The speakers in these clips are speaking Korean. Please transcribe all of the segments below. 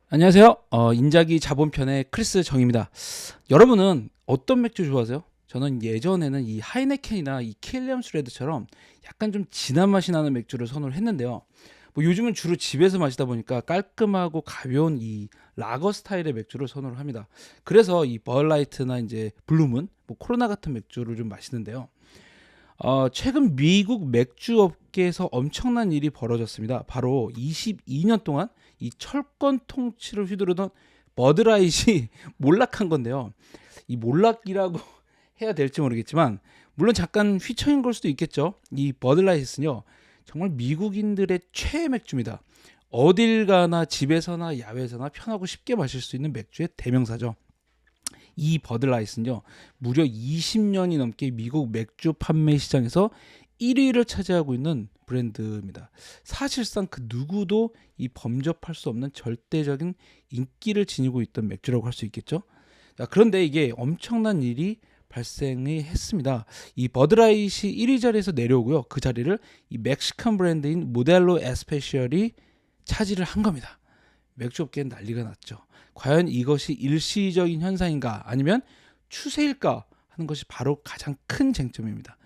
안녕하세요. 인자기 자본편의 크리스 정입니다. 여러분은 어떤 맥주 좋아하세요? 저는 예전에는 이 하이네켄이나 이 킬리엄스 레드처럼 약간 좀 진한 맛이 나는 맥주를 선호를 했는데요. 뭐 요즘은 주로 집에서 마시다 보니까 깔끔하고 가벼운 이 라거 스타일의 맥주를 선호를 합니다. 그래서 이 버라이트나 이제 블루문, 뭐 코로나 같은 맥주를 좀 마시는데요. 최근 미국 맥주 업계에서 엄청난 일이 벌어졌습니다. 바로 22년 동안 이 철권 통치를 휘두르던 버드라이트이 몰락한 건데요. 이 몰락이라고 해야 될지 모르겠지만 물론 잠깐 휘청인 걸 수도 있겠죠. 이 버드라이트는요. 정말 미국인들의 최애 맥주입니다. 어딜 가나 집에서나 야외에서나 편하고 쉽게 마실 수 있는 맥주의 대명사죠. 이 버드라이트는요. 무려 20년이 넘게 미국 맥주 판매 시장에서 1위를 차지하고 있는 브랜드입니다. 사실상 그 누구도 이 범접할 수 없는 절대적인 인기를 지니고 있던 맥주라고 할 수 있겠죠. 자, 그런데 이게 엄청난 일이 발생이 했습니다. 이 버드라이트이 1위 자리에서 내려오고요. 그 자리를 이 멕시칸 브랜드인 모델로 에스페셜이 차지를 한 겁니다. 맥주업계는 난리가 났죠. 과연 이것이 일시적인 현상인가 아니면 추세일까 하는 것이 바로 가장 큰 쟁점입니다.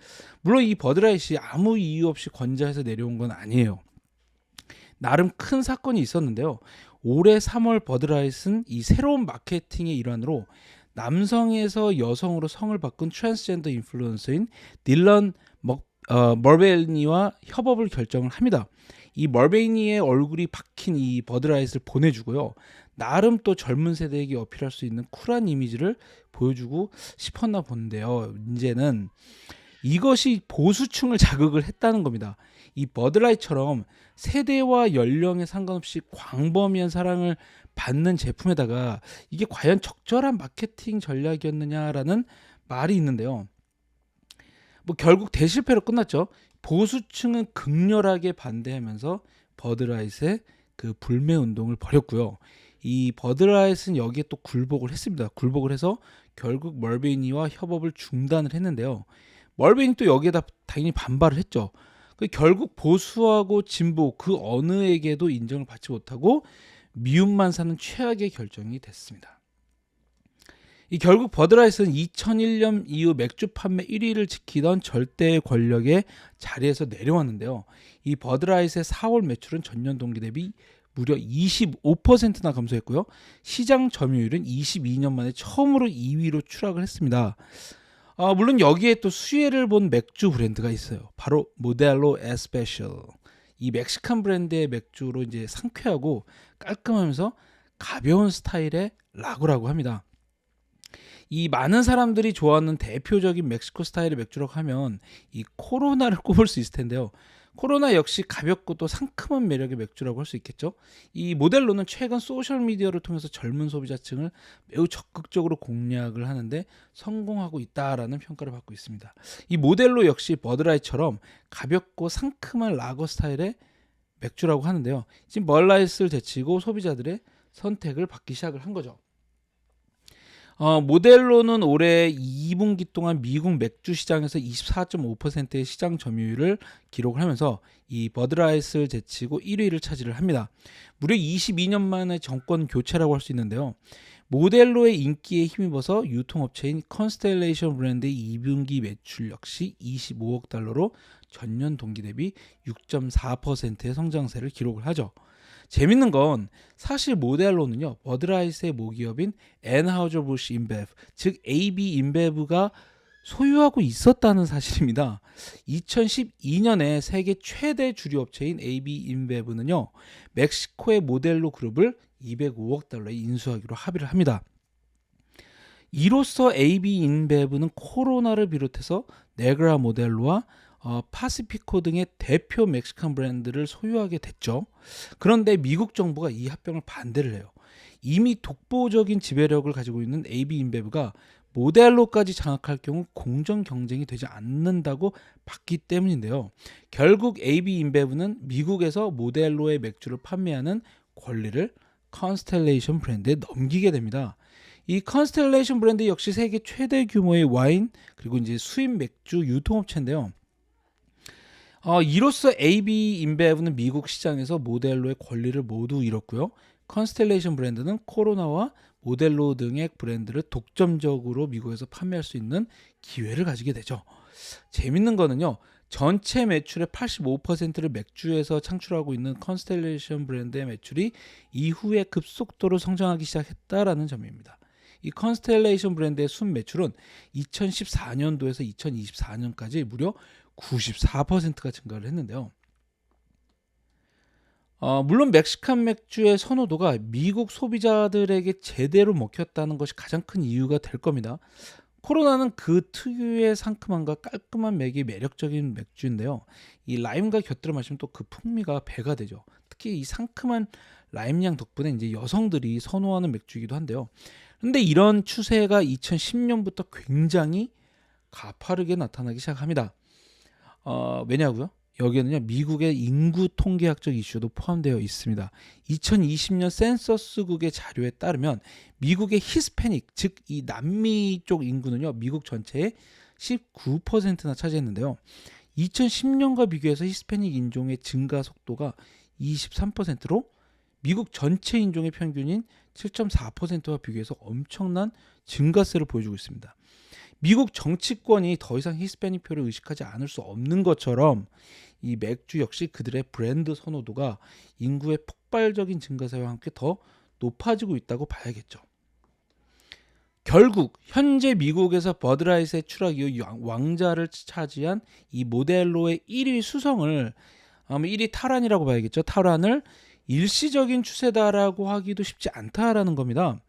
물론 이 버드라이트이 아무 이유 없이 권좌해서 내려온 건 아니에요. 나름 큰 사건이 있었는데요. 올해 3월 버드라이트는 이 새로운 마케팅의 일환으로 남성에서 여성으로 성을 바꾼 트랜스젠더 인플루언서인 딜런 멀베니와 협업을 결정을 합니다. 이 멀베니의 얼굴이 박힌 이 버드라이트를 보내주고요. 나름 또 젊은 세대에게 어필할 수 있는 쿨한 이미지를 보여주고 싶었나 본데요. 문제는 이것이 보수층을 자극을 했다는 겁니다. 이 버드라이트처럼 세대와 연령에 상관없이 광범위한 사랑을 받는 제품에다가 이게 과연 적절한 마케팅 전략이었느냐라는 말이 있는데요. 뭐 결국 대실패로 끝났죠. 보수층은 극렬하게 반대하면서 버드라이트의 그 불매 운동을 벌였고요. 이 버드라이트는 여기에 또 굴복을 했습니다. 굴복을 해서 결국 멀베니와 협업을 중단을 했는데요. 멀베니 또 여기에다 당연히 반발을 했죠. 결국 보수하고 진보 그 어느에게도 인정을 받지 못하고 미움만 사는 최악의 결정이 됐습니다. 이 결국 버드라이트는 2001년 이후 맥주 판매 1위를 지키던 절대 권력의 자리에서 내려왔는데요. 이 버드라이트의 4월 매출은 전년 동기 대비 무려 25%나 감소했고요. 시장 점유율은 22년 만에 처음으로 2위로 추락을 했습니다. 물론 여기에 또 수혜를 본 맥주 브랜드가 있어요. 바로 모델로 에스페셜. 이 멕시칸 브랜드의 맥주로 이제 상쾌하고 깔끔하면서 가벼운 스타일의 라거라고 합니다. 이 많은 사람들이 좋아하는 대표적인 멕시코 스타일의 맥주라고 하면 이 코로나를 꼽을 수 있을 텐데요. 코로나 역시 가볍고 또 상큼한 매력의 맥주라고 할 수 있겠죠. 이 모델로는 최근 소셜 미디어를 통해서 젊은 소비자층을 매우 적극적으로 공략을 하는데 성공하고 있다라는 평가를 받고 있습니다. 이 모델로 역시 버드라이처럼 가볍고 상큼한 라거 스타일의 맥주라고 하는데요. 지금 멀라이스를 제치고 소비자들의 선택을 받기 시작을 한 거죠. 모델로는 올해 2분기 동안 미국 맥주 시장에서 24.5%의 시장 점유율을 기록을 하면서 이 버드라이스를 제치고 1위를 차지를 합니다. 무려 22년 만에 정권 교체라고 할 수 있는데요. 모델로의 인기에 힘입어서 유통업체인 컨스텔레이션 브랜드의 2분기 매출 역시 25억 달러로 전년 동기 대비 6.4%의 성장세를 기록을 하죠. 재밌는 건 사실 모델로는요. 버드라이스의 모기업인 앤하우저부시 인베브, 즉 AB 인베브가 소유하고 있었다는 사실입니다. 2012년에 세계 최대 주류업체인 AB 인베브는요. 멕시코의 모델로 그룹을 205억 달러에 인수하기로 합의를 합니다. 이로써 AB 인베브는 코로나를 비롯해서 네그라 모델로와 파시피코 등의 대표 멕시칸 브랜드를 소유하게 됐죠. 그런데 미국 정부가 이 합병을 반대를 해요. 이미 독보적인 지배력을 가지고 있는 AB 인베브가 모델로까지 장악할 경우 공정 경쟁이 되지 않는다고 봤기 때문인데요. 결국 AB 인베브는 미국에서 모델로의 맥주를 판매하는 권리를 컨스텔레이션 브랜드에 넘기게 됩니다. 이 컨스텔레이션 브랜드 역시 세계 최대 규모의 와인 그리고 이제 수입 맥주 유통업체인데요. 이로써 AB 인베브는 미국 시장에서 모델로의 권리를 모두 잃었고요. 컨스텔레이션 브랜드는 코로나와 모델로 등의 브랜드를 독점적으로 미국에서 판매할 수 있는 기회를 가지게 되죠. 재밌는 거는요. 전체 매출의 85%를 맥주에서 창출하고 있는 컨스텔레이션 브랜드의 매출이 이후에 급속도로 성장하기 시작했다라는 점입니다. 이 컨스텔레이션 브랜드의 순 매출은 2014년도에서 2024년까지 무려 94%가 증가를 했는데요. 물론 멕시칸 맥주의 선호도가 미국 소비자들에게 제대로 먹혔다는 것이 가장 큰 이유가 될 겁니다. 코로나는 그 특유의 상큼함과 깔끔한 맥이 매력적인 맥주인데요. 이 라임과 곁들여 마시면 또 그 풍미가 배가 되죠. 특히 이 상큼한 라임향 덕분에 이제 여성들이 선호하는 맥주이기도 한데요. 근데 이런 추세가 2010년부터 굉장히 가파르게 나타나기 시작합니다. 왜냐고요? 여기에는요 미국의 인구 통계학적 이슈도 포함되어 있습니다. 2020년 센서스국의 자료에 따르면 미국의 히스패닉 즉 이 남미 쪽 인구는요 미국 전체의 19%나 차지했는데요. 2010년과 비교해서 히스패닉 인종의 증가 속도가 23%로 미국 전체 인종의 평균인 7.4%와 비교해서 엄청난 증가세를 보여주고 있습니다. 미국 정치권이 더 이상 히스패닉 표를 의식하지 않을 수 없는 것처럼 이 맥주 역시 그들의 브랜드 선호도가 인구의 폭발적인 증가세와 함께 더 높아지고 있다고 봐야겠죠. 결국 현재 미국에서 버드라이트의 추락 이후 왕자를 차지한 이 모델로의 1위 수성을 1위 타란이라고 봐야겠죠. 타란을 일시적인 추세다라고 하기도 쉽지 않다라는 겁니다.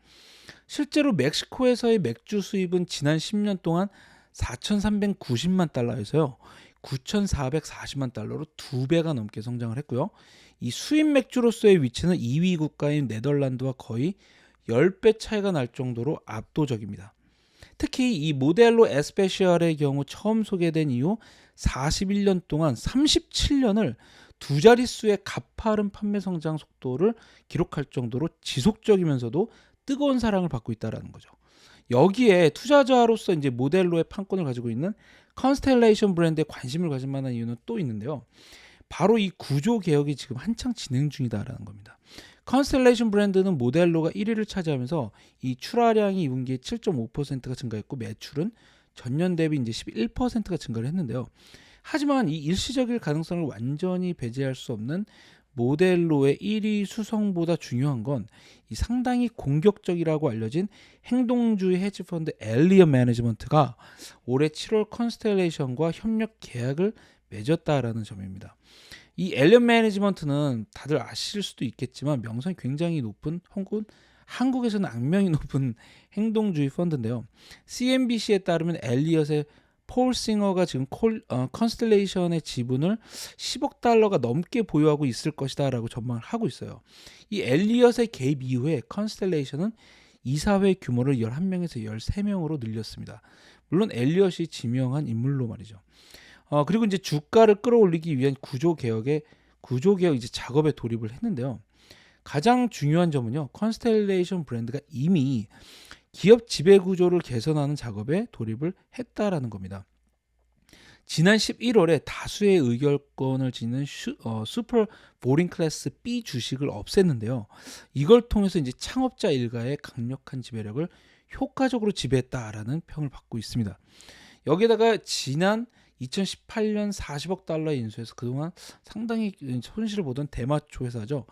실제로 멕시코에서의 맥주 수입은 지난 10년 동안 4,390만 달러에서요 9,440만 달러로 2배가 넘게 성장을 했고요. 이 수입 맥주로서의 위치는 2위 국가인 네덜란드와 거의 10배 차이가 날 정도로 압도적입니다. 특히 이 모델로 에스페셜의 경우 처음 소개된 이후 41년 동안 37년을 두 자릿수의 가파른 판매 성장 속도를 기록할 정도로 지속적이면서도 뜨거운 사랑을 받고 있다라는 거죠. 여기에 투자자로서 이제 모델로의 판권을 가지고 있는 컨스텔레이션 브랜드에 관심을 가질 만한 이유는 또 있는데요. 바로 이 구조 개혁이 지금 한창 진행 중이다라는 겁니다. 컨스텔레이션 브랜드는 모델로가 1위를 차지하면서 이 출하량이 2분기에 7.5%가 증가했고 매출은 전년 대비 이제 11%가 증가를 했는데요. 하지만 이 일시적일 가능성을 완전히 배제할 수 없는 모델로의 1위 수성보다 중요한 건 이 상당히 공격적이라고 알려진 행동주의 헤지펀드 엘리엇 매니지먼트가 올해 7월 컨스텔레이션과 협력 계약을 맺었다라는 점입니다. 이 엘리엇 매니지먼트는 다들 아실 수도 있겠지만 명성이 굉장히 높은 혹은 한국에서는 악명이 높은 행동주의 펀드인데요. CNBC에 따르면 엘리엇의 폴 싱어가 지금 컨스텔레이션의 지분을 10억 달러가 넘게 보유하고 있을 것이다 라고 전망을 하고 있어요. 이 엘리엇의 개입 이후에 컨스텔레이션은 이사회 규모를 11명에서 13명으로 늘렸습니다. 물론 엘리엇이 지명한 인물로 말이죠. 그리고 이제 주가를 끌어올리기 위한 구조 개혁 이제 작업에 돌입을 했는데요. 가장 중요한 점은요. 컨스텔레이션 브랜드가 이미 기업 지배 구조를 개선하는 작업에 돌입을 했다라는 겁니다. 지난 11월에 다수의 의결권을 지닌 슈퍼 보링 클래스 B 주식을 없앴는데요. 이걸 통해서 이제 창업자 일가의 강력한 지배력을 효과적으로 지배했다라는 평을 받고 있습니다. 여기에다가 지난 2018년 40억 달러 인수해서 그동안 상당히 손실을 보던 대마초 회사죠.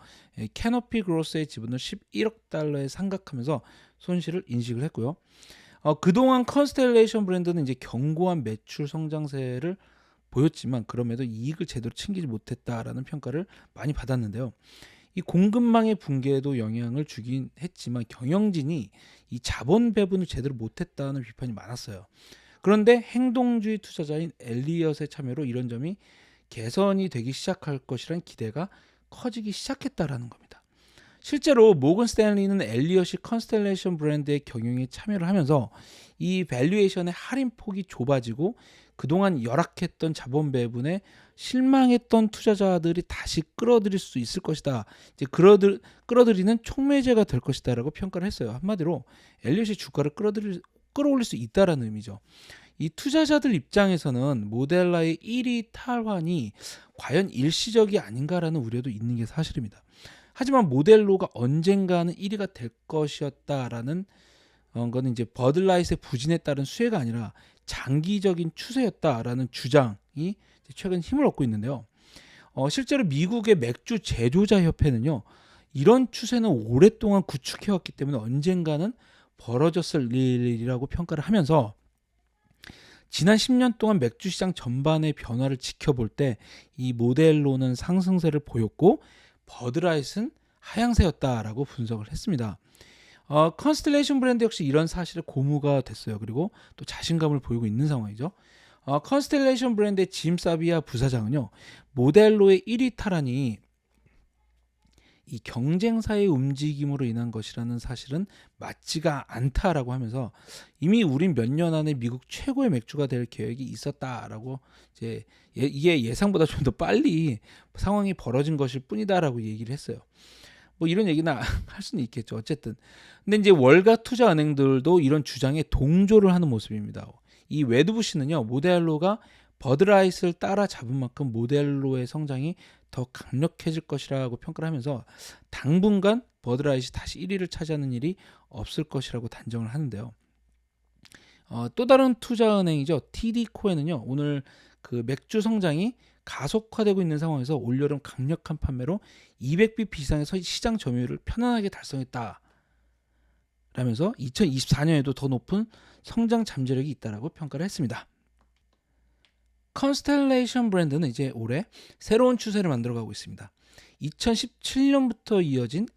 캐노피 그로스의 지분을 11억 달러에 상각하면서 손실을 인식을 했고요. 그동안 컨스텔레이션 브랜드는 이제 견고한 매출 성장세를 보였지만 그럼에도 이익을 제대로 챙기지 못했다라는 평가를 많이 받았는데요. 이 공급망의 붕괴에도 영향을 주긴 했지만 경영진이 이 자본 배분을 제대로 못했다는 비판이 많았어요. 그런데 행동주의 투자자인 엘리엇의 참여로 이런 점이 개선이 되기 시작할 것이라는 기대가 커지기 시작했다라는 겁니다. 실제로 모건 스탠리는 엘리엇이 컨스텔레이션 브랜드의 경영에 참여를 하면서 이 밸류에이션의 할인 폭이 좁아지고 그동안 열악했던 자본 배분에 실망했던 투자자들이 다시 끌어들일 수 있을 것이다. 이제 끌어들이는 촉매제가 될 것이다라고 평가를 했어요. 한마디로 엘리엇이 주가를 끌어올릴 수 있다라는 의미죠. 이 투자자들 입장에서는 모델라의 1위 탈환이 과연 일시적이 아닌가라는 우려도 있는 게 사실입니다. 하지만 모델로가 언젠가는 1위가 될 것이었다라는 거는 이제 버드라이트의 부진에 따른 수혜가 아니라 장기적인 추세였다라는 주장이 최근 힘을 얻고 있는데요. 실제로 미국의 맥주 제조자 협회는요, 이런 추세는 오랫동안 구축해왔기 때문에 언젠가는 벌어졌을 일이라고 평가를 하면서 지난 10년 동안 맥주 시장 전반의 변화를 지켜볼 때 이 모델로는 상승세를 보였고 버드라이트는 하향세였다라고 분석을 했습니다. 컨스텔레이션 브랜드 역시 이런 사실에 고무가 됐어요. 그리고 또 자신감을 보이고 있는 상황이죠. 컨스텔레이션 브랜드의 짐 사비아 부사장은요, 모델로의 1위 탈환이 이 경쟁사의 움직임으로 인한 것이라는 사실은 맞지가 않다라고 하면서 이미 우린 몇 년 안에 미국 최고의 맥주가 될 계획이 있었다라고 이제 이게 예상보다 좀 더 빨리 상황이 벌어진 것일 뿐이다라고 얘기를 했어요. 뭐 이런 얘기나 할 수는 있겠죠. 어쨌든 근데 이제 월가 투자 은행들도 이런 주장에 동조를 하는 모습입니다. 이 웨드부시는요, 모델로가 버드라이트를 따라잡은 만큼 모델로의 성장이 더 강력해질 것이라고 평가를 하면서 당분간 버드라이트가 다시 1위를 차지하는 일이 없을 것이라고 단정을 하는데요. 또 다른 투자은행이죠. TD 코엔은요, 오늘 그 맥주 성장이 가속화되고 있는 상황에서 올여름 강력한 판매로 200bp 이상의 시장 점유율을 편안하게 달성했다 라면서 2024년에도 더 높은 성장 잠재력이 있다라고 평가를 했습니다. 컨스텔레이션 브랜드는 이제 올해 새로운 추세를 만들어가고 있습니다. 2017년부터 이어진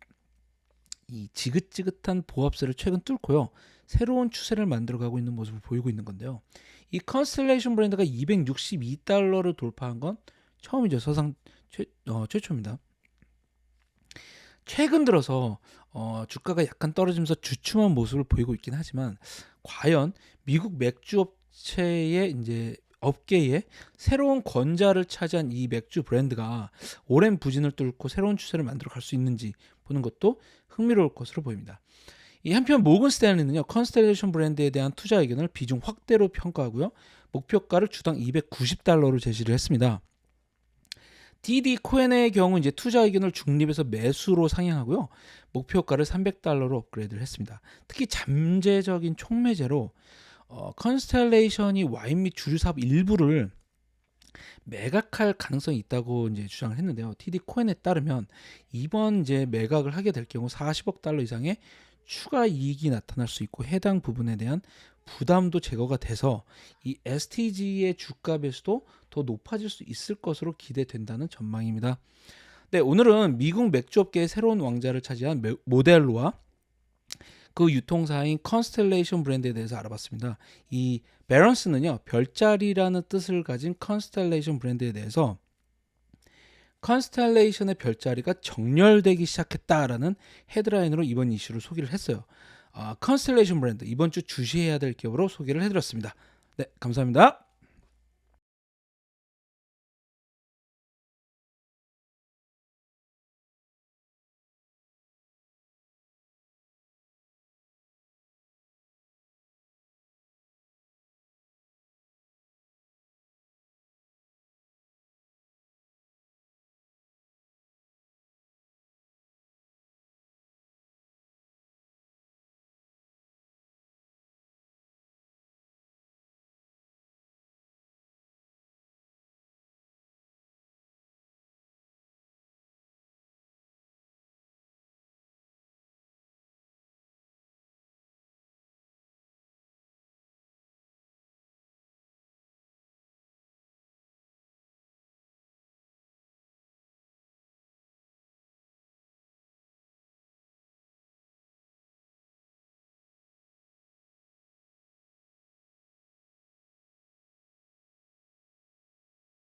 이 지긋지긋한 보합세를 최근 뚫고요, 새로운 추세를 만들어가고 있는 모습을 보이고 있는 건데요. 이 컨스텔레이션 브랜드가 $262를 돌파한 건 처음이죠. 사상 최초입니다. 최근 들어서 주가가 약간 떨어지면서 주춤한 모습을 보이고 있긴 하지만 과연 미국 맥주 업계의 새로운 권자를 차지한 이 맥주 브랜드가 오랜 부진을 뚫고 새로운 추세를 만들어 갈 수 있는지 보는 것도 흥미로울 것으로 보입니다. 이 한편 모건 스탠리는요, 컨스텔레이션 브랜드에 대한 투자 의견을 비중 확대로 평가하고요, 목표가를 주당 $290로 제시를 했습니다. DD 코엔의 경우 이제 투자 의견을 중립에서 매수로 상향하고요, 목표가를 $300로 업그레이드를 했습니다. 특히 잠재적인 촉매제로 컨스텔레이션이 와인 및 주류 사업 일부를 매각할 가능성이 있다고 이제 주장을 했는데요. TD 코엔에 따르면 이번 이제 매각을 하게 될 경우 $40억 이상의 추가 이익이 나타날 수 있고 해당 부분에 대한 부담도 제거가 돼서 이 STG의 주가 배수도 더 높아질 수 있을 것으로 기대된다는 전망입니다. 네, 오늘은 미국 맥주업계의 새로운 왕자를 차지한 모델로와 그 유통사인 컨스텔레이션 브랜드에 대해서 알아봤습니다. 이 베런스는요, 별자리라는 뜻을 가진 컨스텔레이션 브랜드에 대해서 컨스텔레이션의 별자리가 정렬되기 시작했다라는 헤드라인으로 이번 이슈를 소개를 했어요. 컨스텔레이션 브랜드 이번 주 주시해야 될 기업으로 소개를 해드렸습니다. 네, 감사합니다.